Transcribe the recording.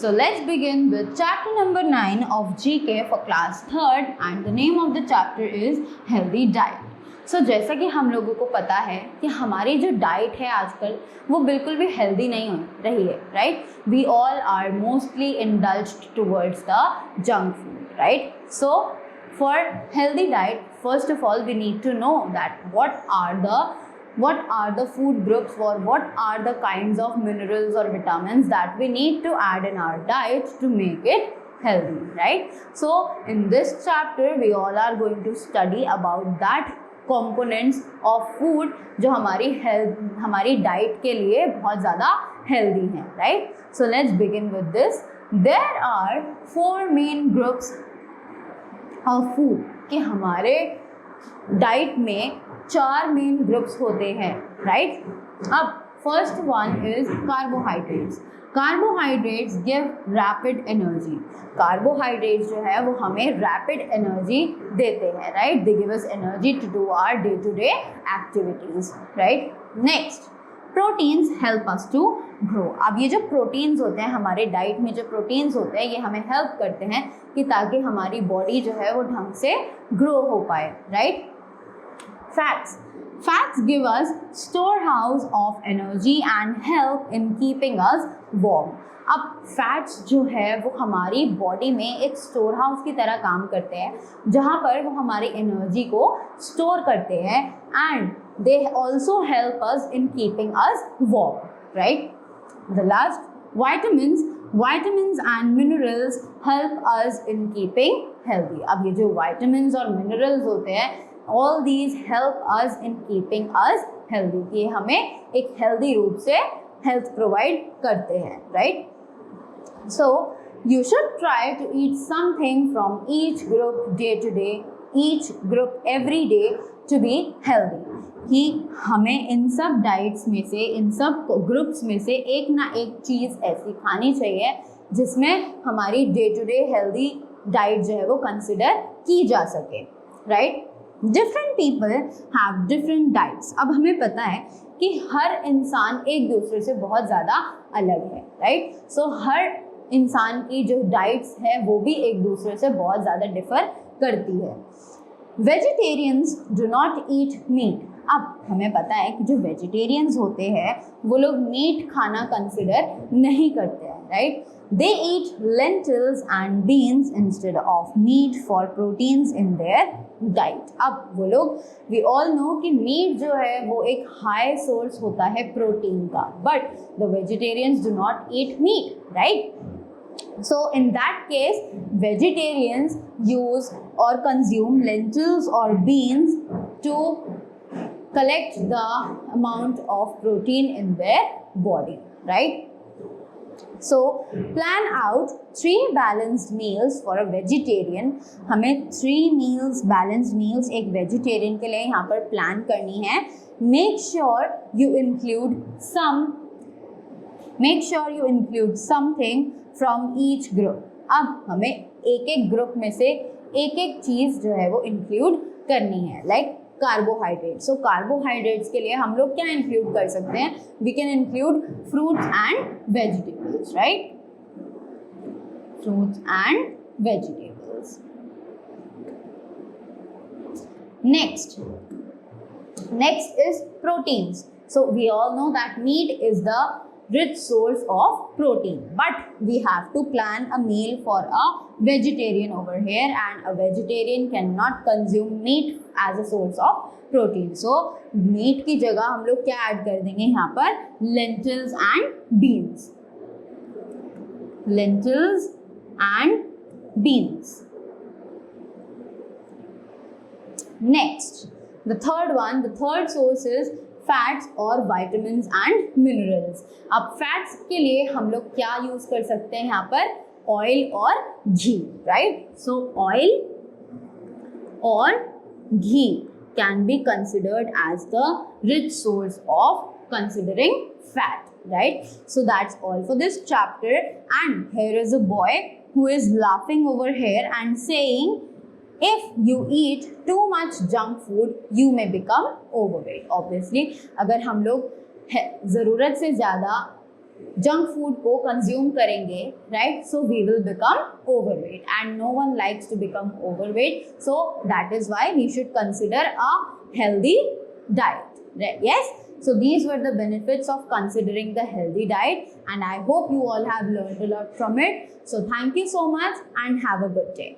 So let's begin with chapter number 9 of GK for class 3rd and the name of the chapter is healthy diet. So जैसा कि हम लोगों को पता है कि हमारी जो डाइट है आजकल वो बिल्कुल भी हेल्दी नहीं हो रही है, right? We all are mostly indulged towards the junk food, right? So for healthy diet, first of all we need to know that what are the food groups or what are the kinds of minerals or vitamins that we need to add in our diet to make it healthy, right? So in this chapter we all are going to study about that components of food जो हमारी diet के लिए बहुत ज़्यादा healthy हैं, right? So let's begin with this. There are 4 main groups of food कि हमारे diet में 4 मेन ग्रुप्स होते हैं, राइट? अब first one is carbohydrates. Carbohydrates give rapid energy. Carbohydrates जो है वो हमें रैपिड एनर्जी देते हैं, right? They give us energy to do our day to day activities, right? Next, proteins help us to grow. अब ये जो प्रोटीन्स होते हैं हमारे डाइट में, जो प्रोटीन्स होते हैं ये हमें हेल्प करते हैं कि ताकि हमारी बॉडी जो है वो ढंग से ग्रो हो पाए, right? Fats give us store house of energy and help in keeping us warm. अब फैट्स जो है वो हमारी बॉडी में एक स्टोर हाउस की तरह काम करते हैं जहाँ पर वो हमारी एनर्जी को स्टोर करते हैं and they also help us in keeping us warm, right? The last, vitamins and minerals help us in keeping healthy. अब ये जो vitamins और minerals होते हैं all these help us in keeping us healthy. ये हमें एक healthy रूप से health provide करते हैं, right? So you should try to eat something from each group day to day, each group every day to be healthy. कि हमें इन सब डाइट्स में से, इन सब ग्रुप्स में से एक ना एक चीज़ ऐसी खानी चाहिए जिसमें हमारी day to day healthy diet जो है वो कंसिडर की जा सके, right? Different people have different diets. अब हमें पता है कि हर इंसान एक दूसरे से बहुत ज़्यादा अलग है, राइट? सो हर इंसान की जो डाइट्स है वो भी एक दूसरे से बहुत ज़्यादा डिफर करती है. Vegetarians do not eat meat. अब हमें पता है कि जो वेजिटेरियंस होते हैं वो लोग मीट खाना कंसिडर नहीं करते हैं, right? They eat lentils and beans instead of meat for proteins in their diet. अब वो लोग, वी ऑल नो कि मीट जो है वो एक हाई सोर्स होता है प्रोटीन का, but the vegetarians do not eat meat, right? So in that case, vegetarians use or consume lentils or beans to collect the amount of protein in their body, right? So plan out 3 balanced meals for a vegetarian. हमें 3 meals, balanced meals एक vegetarian के लिए यहाँ पर plan करनी है. Make sure you include something from each group. अब हमें एक एक ग्रुप में से एक एक चीज़ जो है वो इंक्लूड करनी है, लाइक कार्बोहाइड्रेट. सो कार्बोहाइड्रेट्स के लिए हम लोग क्या इंक्लूड कर सकते हैं? We can include fruits and vegetables, right? Fruits and vegetables. Next is proteins. So we all know that meat is the rich source of protein, but we have to plan a meal for a vegetarian over here, and a vegetarian cannot consume meat as a source of protein. So meat की जगह हम लोग क्या add कर देंगे यहाँ पर? lentils and beans. Lentils and beans. Next, the third source is fats और विटामिन्स एंड मिनरल्स. अब फैट्स के लिए हम लोग क्या यूज कर सकते हैं यहाँ पर? ऑयल और घी, राइट? सो ऑयल और ghee can be considered as the rich source of considering fat, right? So that's all for this chapter, and here is a boy who is laughing over here and saying, if you eat too much junk food you may become overweight. Obviously अगर हम लोग ज़रूरत से ज़्यादा junk food को consume करेंगे, right, so we will become overweight and no one likes to become overweight, so that is why we should consider a healthy diet, right? Yes, so these were the benefits of considering the healthy diet, and I hope you all have learned a lot from it. So thank you so much and have a good day.